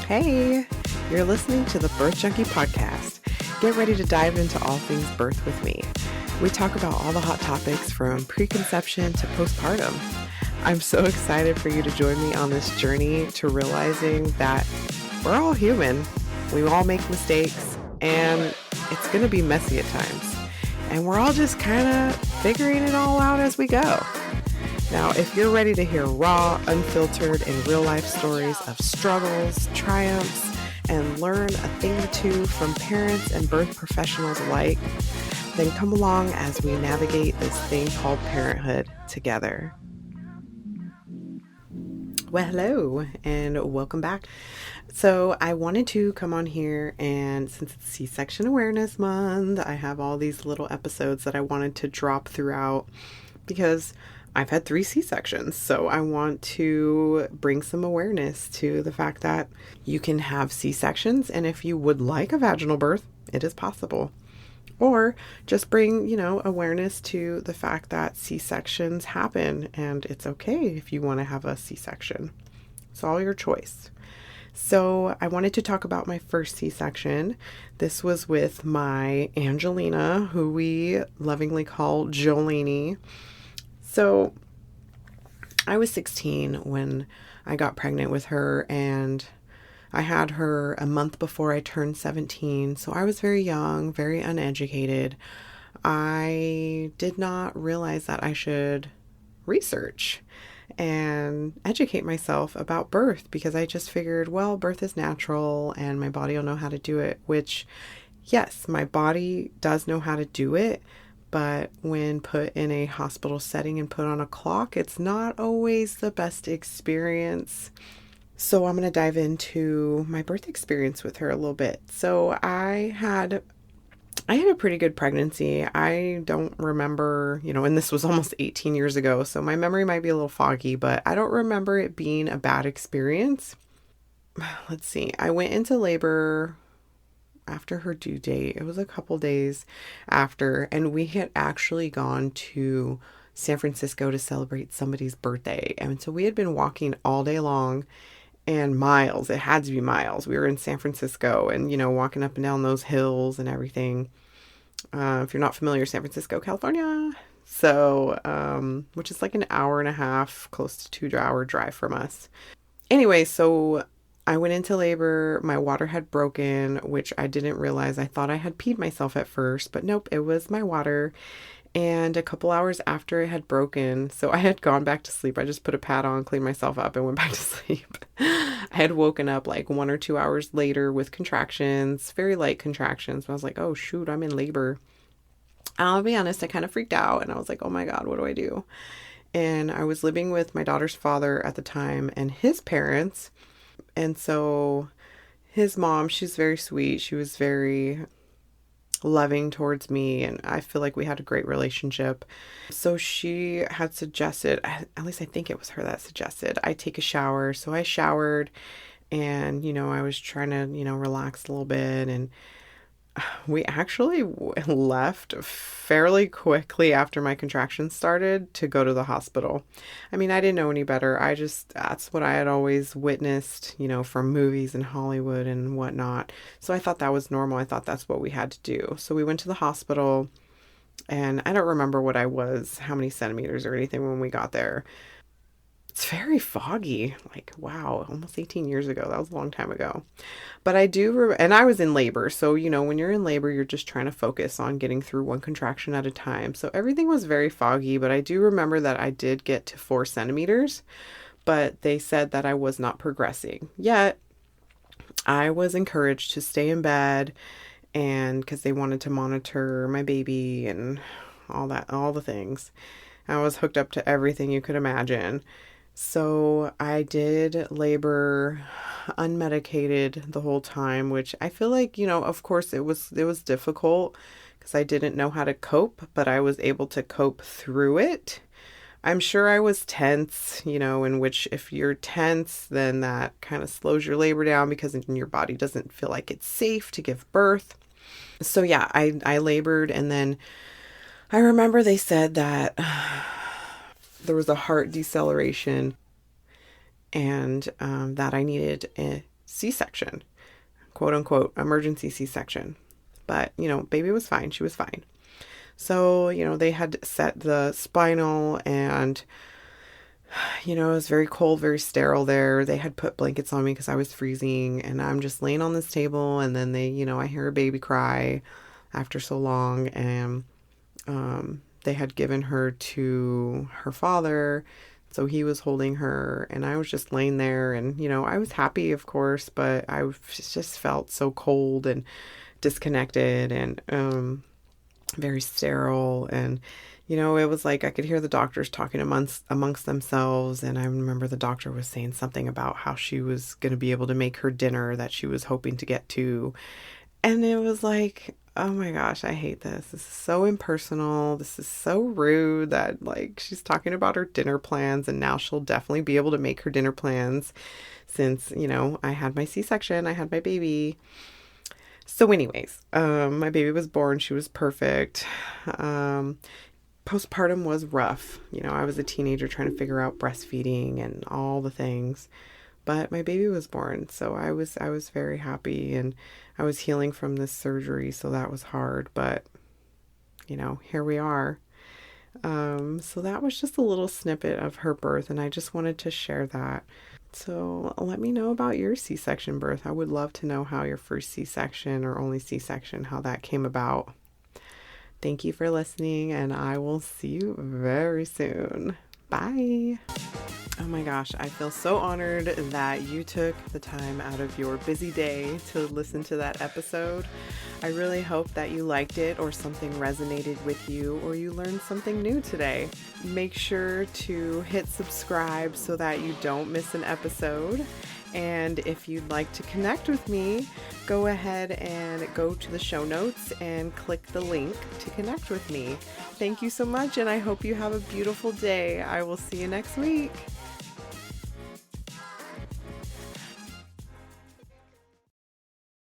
Hey, you're listening to the Birth Junkie podcast. Get ready to dive into all things birth with me. We talk about all the hot topics from preconception to postpartum. I'm so excited for you to join me on this journey to realizing that we're all human. We all make mistakes, and it's going to be messy at times. And we're all just kind of figuring it all out as we go. Now, if you're ready to hear raw, unfiltered, and real-life stories of struggles, triumphs, and learn a thing or two from parents and birth professionals alike, then come along as we navigate this thing called parenthood together. Well, hello, and welcome back. So I wanted to come on here, and since it's C-section Awareness Month, I have all these little episodes that I wanted to drop throughout because I've had 3 C-sections, so I want to bring some awareness to the fact that you can have C-sections, and if you would like a vaginal birth, it is possible. Or just bring, awareness to the fact that C-sections happen, and it's okay if you want to have a C-section. It's all your choice. So I wanted to talk about my first C-section. This was with my Angelina, who we lovingly call Jolene. So I was 16 when I got pregnant with her, and I had her a month before I turned 17. So I was very young, very uneducated. I did not realize that I should research and educate myself about birth because I just figured, well, birth is natural and my body will know how to do it, which, yes, my body does know how to do it. But when put in a hospital setting and put on a clock, it's not always the best experience. So I'm going to dive into my birth experience with her a little bit. So I had a pretty good pregnancy. I don't remember, and this was almost 18 years ago, so my memory might be a little foggy, but I don't remember it being a bad experience. Let's see. I went into labor after her due date. It was a couple days after, and we had actually gone to San Francisco to celebrate somebody's birthday. And so we had been walking all day long and miles. It had to be miles. We were in San Francisco and, walking up and down those hills and everything. If you're not familiar, San Francisco, California. So, which is like an hour and a half, close to 2-hour drive from us. Anyway, so I went into labor. My water had broken, which I didn't realize. I thought I had peed myself at first, but nope, it was my water. And a couple hours after it had broken, so I had gone back to sleep. I just put a pad on, cleaned myself up, and went back to sleep. I had woken up like 1 or 2 hours later with contractions, very light contractions. I was like, oh shoot, I'm in labor. I'll be honest, I kind of freaked out, and I was like, oh my God, what do I do? And I was living with my daughter's father at the time and his parents. And so his mom, she's very sweet. She was very loving towards me, and I feel like we had a great relationship. So she had suggested, at least I think it was her that suggested, I take a shower. So I showered, and, I was trying to, relax a little bit, and we actually left fairly quickly after my contractions started to go to the hospital. I mean, I didn't know any better. That's what I had always witnessed, from movies in Hollywood and whatnot. So I thought that was normal. I thought that's what we had to do. So we went to the hospital, and I don't remember what I was, how many centimeters or anything when we got there. It's very foggy. Like, wow, almost 18 years ago. That was a long time ago. But I do, and I was in labor. So, when you're in labor, you're just trying to focus on getting through one contraction at a time. So everything was very foggy, but I do remember that I did get to 4 centimeters, but they said that I was not progressing. Yet, I was encouraged to stay in bed, and because they wanted to monitor my baby and all that, all the things. I was hooked up to everything you could imagine. So I did labor unmedicated the whole time, which I feel like, of course it was difficult because I didn't know how to cope, but I was able to cope through it. I'm sure I was tense, in which if you're tense, then that kind of slows your labor down because your body doesn't feel like it's safe to give birth. So yeah, I labored, and then I remember they said that there was a heart deceleration and that I needed a C-section, quote unquote, emergency C-section. But, baby was fine. She was fine. So, they had set the spinal and, it was very cold, very sterile there. They had put blankets on me because I was freezing, and I'm just laying on this table, and then I hear a baby cry after so long, and they had given her to her father, so he was holding her, and I was just laying there, and I was happy, of course, but I just felt so cold and disconnected, and very sterile. And it was like I could hear the doctors talking amongst themselves, and I remember the doctor was saying something about how she was going to be able to make her dinner that she was hoping to get to. And it was like, oh my gosh, I hate this. This is so impersonal. This is so rude that, like, she's talking about her dinner plans, and now she'll definitely be able to make her dinner plans since, I had my C-section, I had my baby. So anyways, my baby was born. She was perfect. Postpartum was rough. I was a teenager trying to figure out breastfeeding and all the things. But my baby was born, so I was very happy, and I was healing from this surgery, so that was hard, but here we are. So that was just a little snippet of her birth, and I just wanted to share that. So let me know about your C-section birth. I would love to know how your first C-section or only C-section, how that came about. Thank you for listening, and I will see you very soon. Bye. Oh my gosh, I feel so honored that you took the time out of your busy day to listen to that episode. I really hope that you liked it, or something resonated with you, or you learned something new today. Make sure to hit subscribe so that you don't miss an episode. And if you'd like to connect with me, go ahead and go to the show notes and click the link to connect with me. Thank you so much, and I hope you have a beautiful day. I will see you next week.